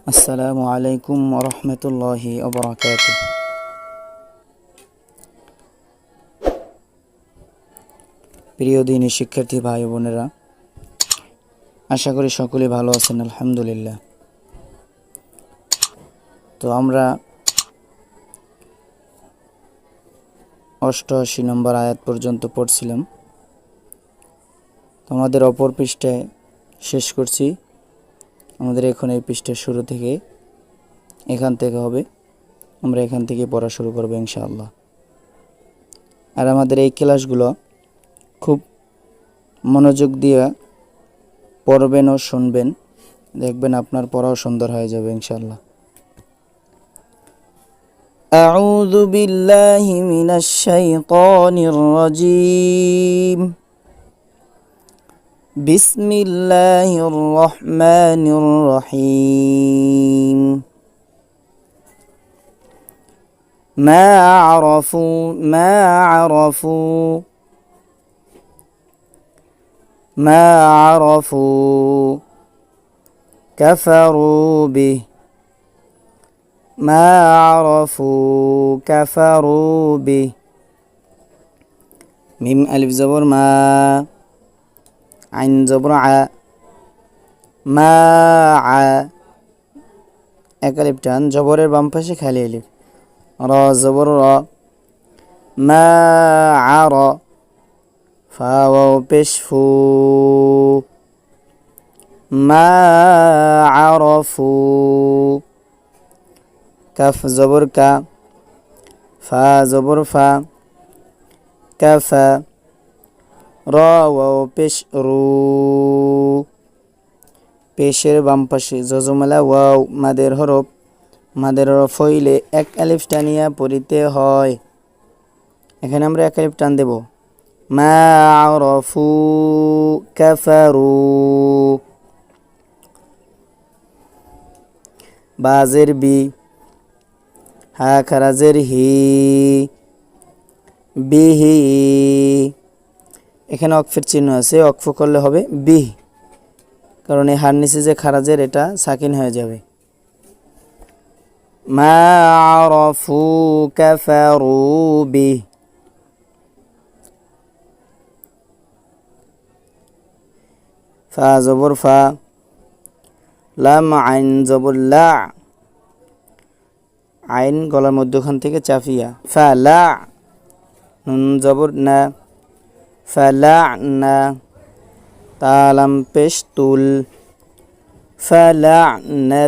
আসসালামু আলাইকুম ওয়া রাহমাতুল্লাহি ওয়া বারাকাতুহু। প্রিয় দিনী শিক্ষার্থী ভাই বোনেরা, আশা করি সকলে ভালো আছেন। আলহামদুলিল্লাহ। তো আমরা 88 নম্বর আয়াত পর্যন্ত পড়ছিলাম। আমাদের অপর পৃষ্ঠায় শেষ করছি। আমাদের এখন এই পৃষ্ঠার শুরু থেকে এখান থেকে হবে, আমরা এখান থেকে পড়া শুরু করব ইনশাআল্লাহ। আর আমাদের এই ক্লাসগুলো খুব মনোযোগ দিয়ে পড়বেন ও শুনবেন, দেখবেন আপনার পড়াও সুন্দর হয়ে যাবে ইনশাআল্লাহ। আউযু বিল্লাহি মিনাশ শাইতানির রাজীম। বিসমিল্লাহির রহমানির রহিম। মা আরাফু কাফারু বিহি ما عرفوا كفروا به ميم ألف زبر ما عين زبر ع ما ع এক আলিফ টান, জবরের বাম পাশে খালি আলিফ। র জবর র, মা আর, ফা ওয়াও পেশ ফু, মা আরাফু। কাফ জবর কা, ফা জবর ফা, কাফা। র ওয়াও পেশ রু, পেশের বাম পাশে জজমালা ওয়াও মাদের হরফ হইলে এক আলিফ টানিয়া পড়িতে হয়। এখানে আমরা এক আলিফ টান দেব। মা আরাফু কাফারু। বাজের বি, হা খারাজের হি, বিহি। এখানে অকফের চিহ্ন আছে, অকফ করলে হবে বিহ, কারণ এই হার নিচে যে খারাজের এটা সাকিন হয়ে যাবে। মা আরাফু কাফারু বিহ। ফা জবর ফা, লাম আইন জবর লা, আইন গলার মধ্যখান থেকে চাফিয়া। ফালা, নুন জবর না, ফালা না। তালাম পেশ তুল, ফালা না।